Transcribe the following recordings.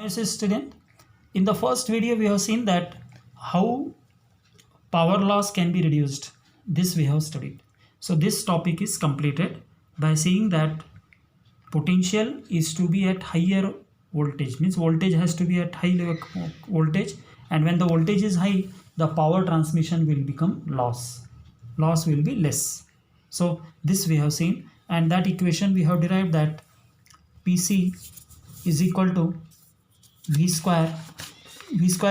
Analysis student, in the first video we have seen that how power loss can be reduced. This we have studied. So this topic is completed by saying that potential is to be at higher voltage, means voltage has to be at high level voltage, and when the voltage is high the power transmission will become loss will be less. So this we have seen, and that equation we have derived that PC is equal to V square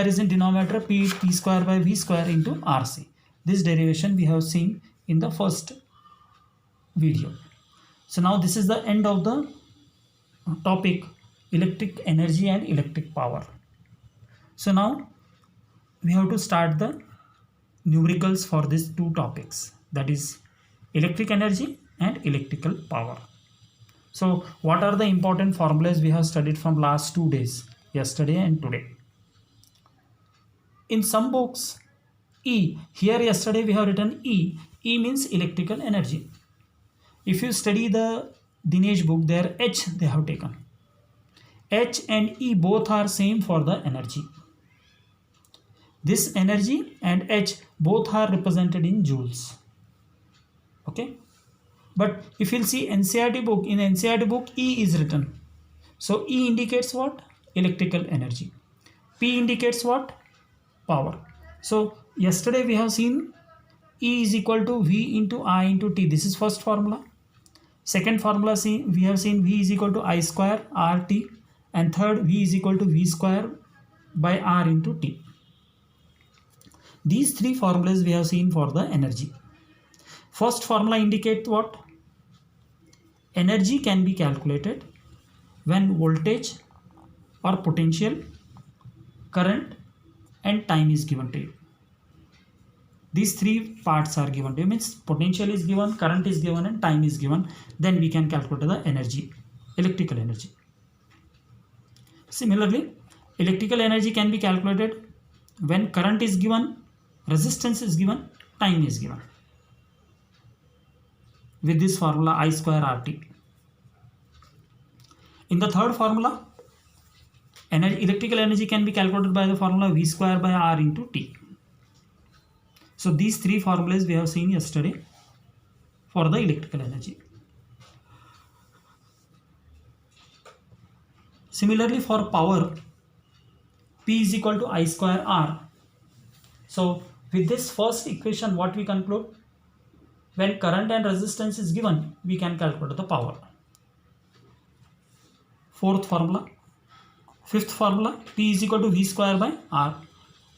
is in denominator, P square by V square into RC. This derivation we have seen in the first video. So now this is the end of the topic electric energy and electric power. So now we have to start the numericals for these two topics, that is electric energy and electrical power. So what are the important formulas we have studied from last 2 days, yesterday and today? In some books, E, here yesterday we have written E means electrical energy. If you study the Dinesh book, there H they have taken. H and E both are same for the energy. This energy and H both are represented in joules. Okay. But if you'll see NCERT book, in NCERT book E is written. So E indicates what? Electrical energy. P indicates what? Power. So yesterday we have seen E is equal to V into I into T. This is first formula. Second formula, we have seen V is equal to I square RT, and third V is equal to V square by R into T. These three formulas we have seen for the energy. First formula indicates what? Energy can be calculated when voltage or potential, current and time is given to you. These three parts are given to you, means potential is given, current is given and time is given. Then we can calculate the energy, electrical energy. Similarly, electrical energy can be calculated when current is given, resistance is given, time is given, with this formula I square RT. In the third formula, electrical energy can be calculated by the formula V square by R into T. So these three formulas we have seen yesterday for the electrical energy. Similarly for power, P is equal to I square R. So with this first equation, what we conclude? When current and resistance is given, we can calculate the power. Fourth formula. Fifth formula, P is equal to V square by R.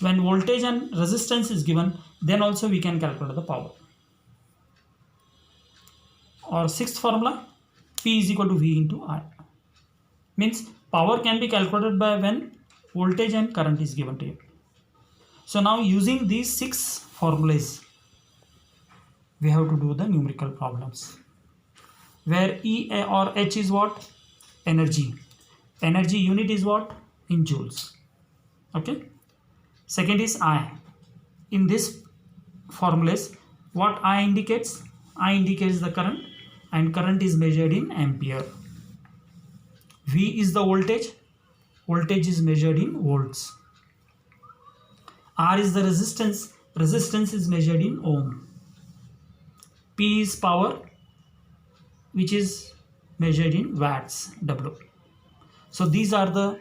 When voltage and resistance is given, then also we can calculate the power. Or sixth formula, P is equal to V into I. Means power can be calculated by when voltage and current is given to you. So now using these 6 formulas, we have to do the numerical problems, where E or H is what? Energy. Energy unit is what? In joules. Okay. Second is I. In this formulas, what I indicates? I indicates the current, and current is measured in ampere. V is the voltage. Voltage is measured in volts. R is the resistance. Resistance is measured in ohm. P is power, which is measured in watts, W. So these are the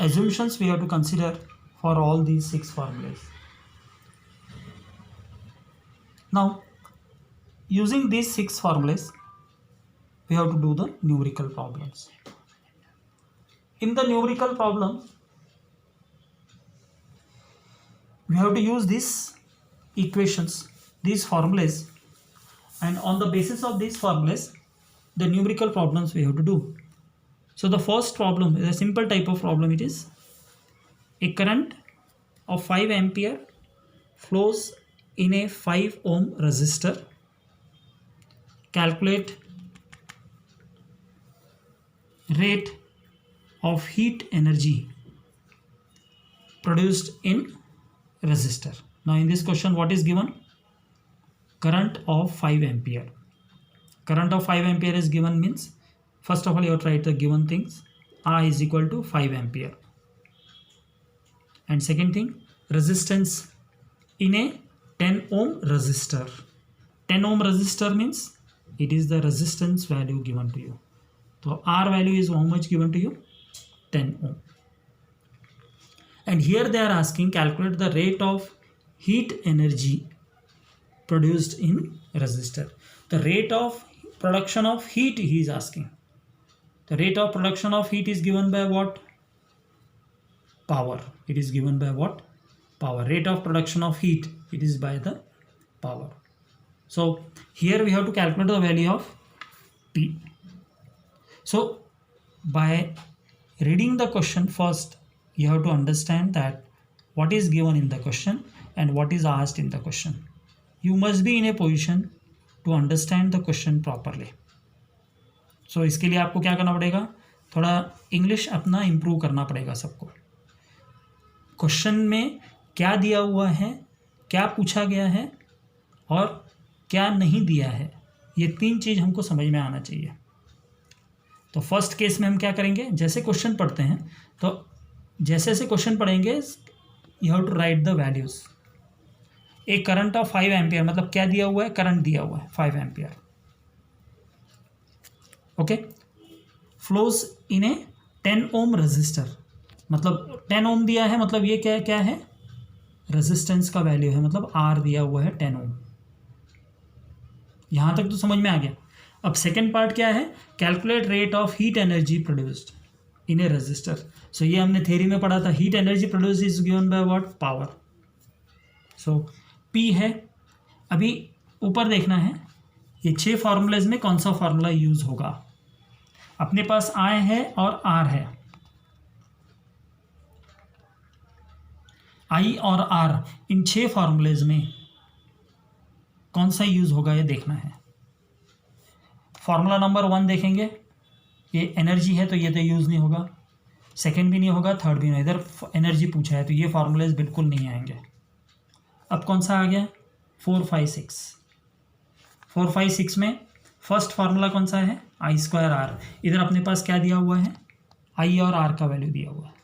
assumptions we have to consider for all these 6 formulas. Now, using these 6 formulas, we have to do the numerical problems. In the numerical problem, we have to use these equations, these formulas, and on the basis of these formulas, the numerical problems we have to do. So the first problem is a simple type of problem. It is a current of 5 ampere flows in a 5 ohm resistor. Calculate rate of heat energy produced in resistor. Now in this question, what is given? Current of 5 ampere. Current of 5 ampere is given, means first of all you have to write the given things. I is equal to 5 ampere. and second thing, resistance in a 10 ohm resistor. 10 ohm resistor means it is the resistance value given to you. So R value is how much given to you? 10 ohm. And here they are asking calculate the rate of heat energy produced in resistor. The rate of production of heat he is asking. The rate of production of heat is given by what? Power. It is given by what? Power. Rate of production of heat, it is by the power. So here we have to calculate the value of P. So by reading the question first, you have to understand that what is given in the question and what is asked in the question. You must be in a position to understand the question properly. So इसके लिए आपको क्या करना पड़ेगा? थोड़ा English अपना improve करना पड़ेगा सबको. क्वेश्चन में क्या दिया हुआ है, क्या पूछा गया है और क्या नहीं दिया है, ये तीन चीज़ हमको समझ में आना चाहिए. तो फर्स्ट केस में हम क्या करेंगे, जैसे क्वेश्चन पढ़ते हैं तो जैसे जैसे क्वेश्चन पढ़ेंगे you have to write the values. एक करंट ऑफ 5 एम्पियर, मतलब क्या दिया हुआ है? करंट दिया हुआ है 5 ampere. Okay. Flows in a 10 ohm resistor, मतलब 10 ओम दिया है, मतलब ये क्या क्या है? रेजिस्टेंस का वैल्यू है, मतलब आर दिया हुआ है 10 ओम. यहाँ तक तो समझ में आ गया. अब सेकेंड पार्ट क्या है? Calculate rate of heat energy produced in a resistor. So ये हमने थ्योरी में पढ़ा था. Heat energy produce is given by what? Power. So P है. अभी ऊपर देखना है ये 6 फार्मूलेज में कौन सा फार्मूला यूज होगा. अपने पास आई है और आर है. आई और आर, इन 6 फार्मूलेज में कौन सा यूज होगा ये देखना है. फार्मूला नंबर 1 देखेंगे, ये एनर्जी है तो ये तो यूज़ नहीं होगा. सेकंड भी नहीं होगा, थर्ड भी नहीं. इधर एनर्जी पूछा है तो ये फार्मूलेज बिल्कुल नहीं आएंगे. अब कौन सा आ गया? 4, 5, 6. 4, 5, 6 में फर्स्ट फार्मूला कौन सा है? आई स्क्वायर आर. इधर अपने पास क्या दिया हुआ है? आई और आर का वैल्यू दिया हुआ है.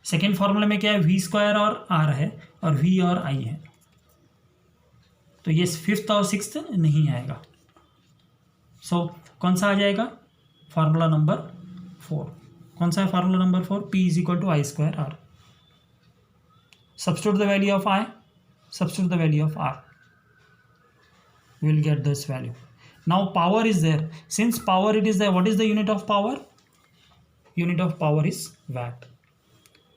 सेकेंड फार्मूला में क्या है? वी स्क्वायर और आर है और वी और आई है. तो ये 5th और 6th नहीं आएगा. सो कौन सा आ जाएगा? Formula number 4. कौन सा है formula number 4? P is equal to I square R. Substitute the value of I, substitute the value of R. We will get this value. Now power is there. Since power it is there, what is the unit of power? Unit of power is watt.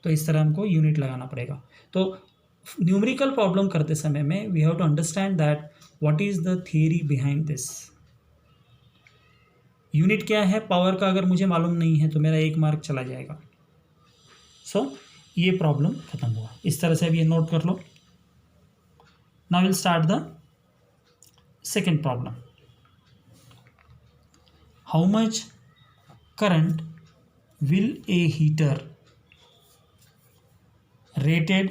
तो इस तरह हमको unit लगाना पड़ेगा. तो numerical problem करते समय में we have to understand that what is the theory behind this. Unit क्या है पावर का अगर मुझे मालूम नहीं है तो मेरा 1 मार्क चला जाएगा. सो ये प्रॉब्लम खत्म हुआ. इस तरह से अब ये नोट कर लो. Now will start the second problem. How much current will a heater rated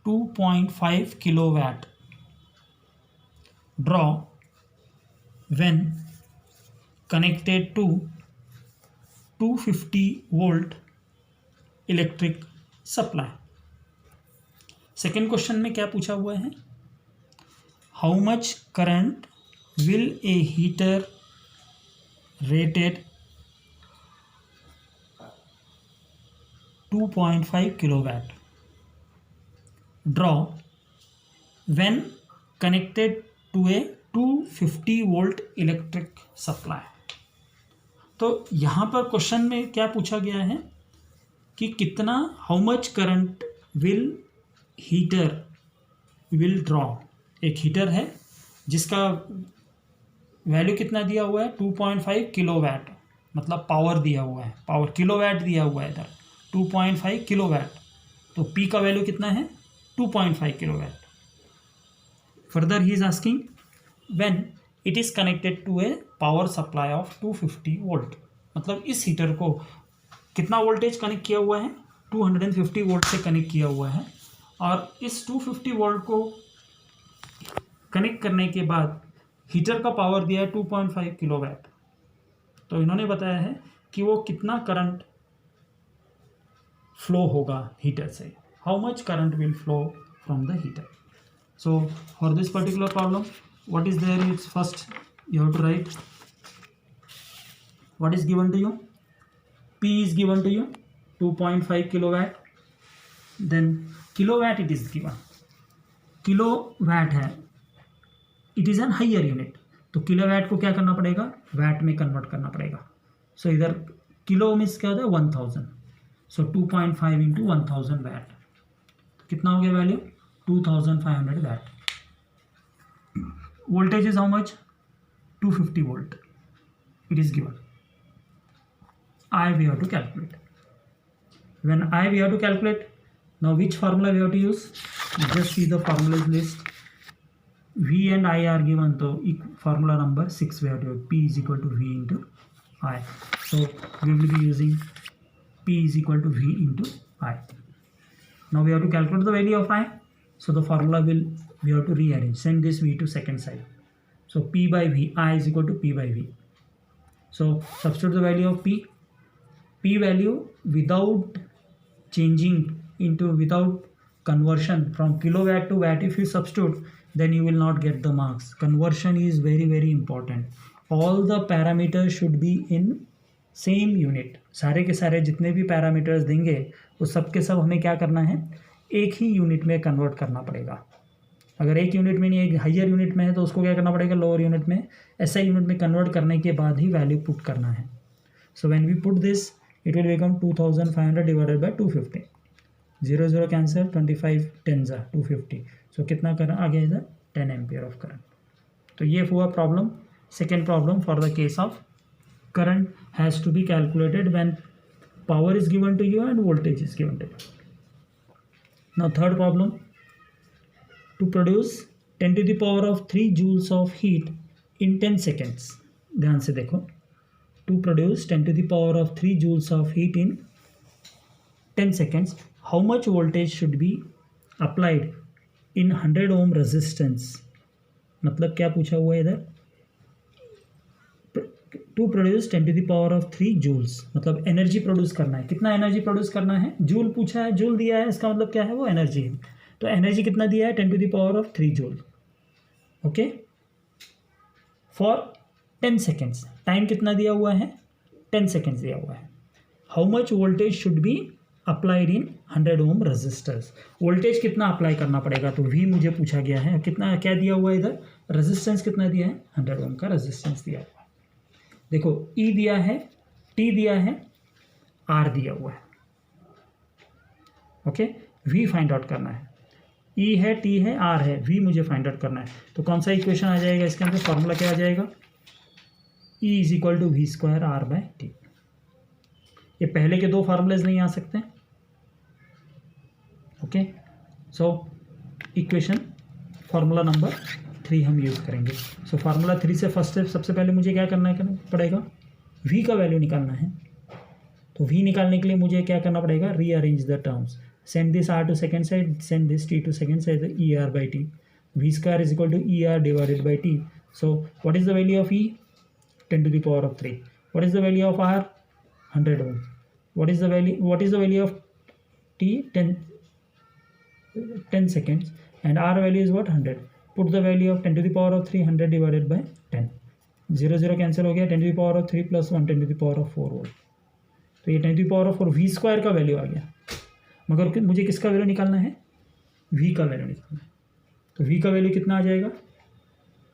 2.5 kilowatt draw when connected to 250 volt electric supply. Second question में क्या पूछा हुआ है? How much current will a heater rated 2.5 kilowatt draw when connected to a 250 volt electric supply. तो यहाँ पर question में क्या पूछा गया है कि कितना, how much current will heater will draw. एक हीटर है जिसका वैल्यू कितना दिया हुआ है? 2.5 किलोवाट, मतलब पावर दिया हुआ है. पावर किलोवाट दिया हुआ है इधर 2.5 किलोवाट. तो पी का वैल्यू कितना है? 2.5 kilowatt. Further he is asking when it is connected to a power supply of 250 volt. मतलब इस हीटर को कितना वोल्टेज कनेक्ट किया हुआ है? 250 वोल्ट से कनेक्ट किया हुआ है. और इस 250 वोल्ट को कनेक्ट करने के बाद हीटर का पावर दिया है 2.5 किलोवाट. तो इन्होंने बताया है कि वो कितना करंट फ्लो होगा हीटर से, how much current will flow from the heater. So for this particular problem, what is there is first you have to write what is given to you. P is given to you 2.5 kilowatt. Then kilowatt it is given. Kilowatt है, it is an higher unit. तो kilowatt को क्या करना पड़ेगा, VAT में convert करना पड़ेगा. सो इधर किलो मीन्स क्या होता है 1000. सो 2.5 इंटू 1000 वैट, तो कितना हो गया value 2500 watt. Voltage is how much 250 volt it is given. I we have to calculate. When I we have to calculate, now which formula we have to use? Just see the formulas list. V and I are given, so formula number 6 we have to use. P is equal to V into I. So we will be using P is equal to V into I. Now we have to calculate the value of I. So the formula will we have to rearrange. Send this V to second side. So P by V, I is equal to P by V. So substitute the value of P. P value without changing into, without conversion from kilowatt to watt, if you substitute, then you will not get the marks. Conversion is very very important. All the parameters should be in same unit. सारे के सारे जितने भी parameters देंगे वो सब के सब हमें क्या करना है, एक ही यूनिट में कन्वर्ट करना पड़ेगा. अगर एक यूनिट में नहीं, एक हायर यूनिट में है, तो उसको क्या करना पड़ेगा, लोअर यूनिट में, ऐसा यूनिट में कन्वर्ट करने के बाद ही वैल्यू पुट करना है. So when we put this it will become 2500 divided by 250. 0 0 cancel, 25 10 250. So कितना करंट आ गया इधर 10 एम्पियर ऑफ करंट. तो ये हुआ problem. Second problem for the case of current has to be calculated when power is given to you and voltage is given to you. Now third problem, to produce 10 to the power of 3 joules of heat in 10 seconds. ध्यान से देखो, to produce 10 to the power of 3 joules of heat in 10 seconds, how much voltage should be applied in 100 ohm resistance? मतलब क्या पूछा हुआ है इधर, to produce 10 to the power of 3 joules, मतलब एनर्जी प्रोड्यूस करना है. कितना एनर्जी प्रोड्यूस करना है, जूल पूछा है, जूल दिया है, इसका मतलब क्या है, वो एनर्जी है. तो एनर्जी कितना दिया है 10 to the power of 3 joule. Okay, for 10 seconds. Time कितना दिया हुआ है, 10 सेकेंड्स दिया हुआ है. How much voltage should be applied in 100 ohm resistors. Voltage कितना अप्लाई करना पड़ेगा, तो वी मुझे पूछा गया है. कितना क्या दिया हुआ है इधर, रेजिस्टेंस कितना दिया है, 100 ओम का रेजिस्टेंस दिया हुआ है. देखो ई दिया है, टी दिया है, आर दिया हुआ है. ओके, वी फाइंड आउट करना है. ई है, टी है, आर है, वी मुझे फाइंड आउट करना है. तो कौन सा इक्वेशन आ जाएगा इसके अंदर, फॉर्मूला क्या आ जाएगा, E is equal to V square R by T. ये पहले के दो फार्मूलेज नहीं आ सकते. Okay, so equation formula number 3 हम यूज़ करेंगे. सो फार्मूला 3 से फर्स्ट स्टेप, सबसे पहले मुझे क्या करना पड़ेगा, वी का वैल्यू निकालना है. तो वी निकालने के लिए मुझे क्या करना पड़ेगा, rearrange the terms. Send this r to second side, send this t to second side, the er by t. V square is equal to er divided by t. So what is the value of e, 10 to the power of 3. What is the value of r, 100 ohm. What is the value of t, 10 seconds, and r value is what, 100. Put the value of 10 to the power of 3, 100 divided by 10. 0 0 cancel हो गया, 10 to the power of 3 plus 1 10 to the power of 4 volt. तो ये 10 to the power of 4 v square का value आ गया. मगर मुझे किसका value निकालना है, v का वैल्यू निकालना है. तो v का वैल्यू कितना आ जाएगा,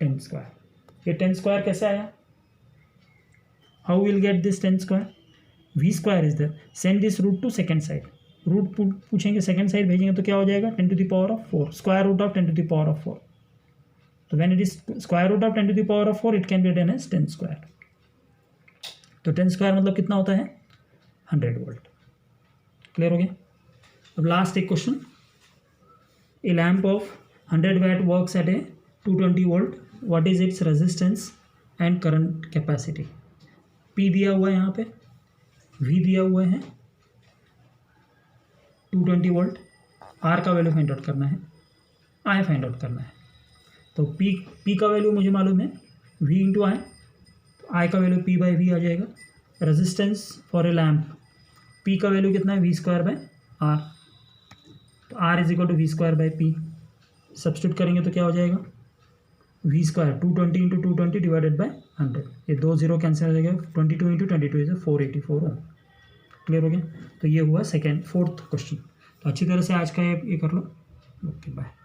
10 स्क्वायर. ये 10 स्क्वायर कैसे आया, how will get this 10 square, v square is there. Send this root to second side. Root पूछेंगे, सेकेंड साइड भेजेंगे, तो क्या हो जाएगा 10 to the power of 4, square root of 10 to the power of 4. तो when it is square root of 10 to the power of 4, it can be written as 10 square. तो 10 square मतलब कितना होता है, 100 वोल्ट. क्लियर हो गया. अब लास्ट एक question, A lamp of 100 watt works at A 220 volt. What is its resistance and current capacity. P दिया हुआ है यहाँ पे, वी दिया हुआ है 220 वोल्ट, आर का वैल्यू फाइंड आउट करना है, आई फाइंड आउट करना है. तो पी का वैल्यू मुझे मालूम है, वी इंटू आई. तो आई का वैल्यू पी बाई वी आ जाएगा. Resistance for a lamp, P का वैल्यू कितना है, वी स्क्वायर बाय आर, तो R is equal to V square by P, substitute करेंगे तो क्या हो जाएगा, V square 220 into 220 divided by 100, ये 2 0 कैंसिल हो जाएगा, 22 इंटू 22 इज 484 ओम। क्लियर हो गया। तो ये हुआ सेकेंड फोर्थ क्वेश्चन। तो अच्छी तरह से आज का ये कर लो। Okay bye.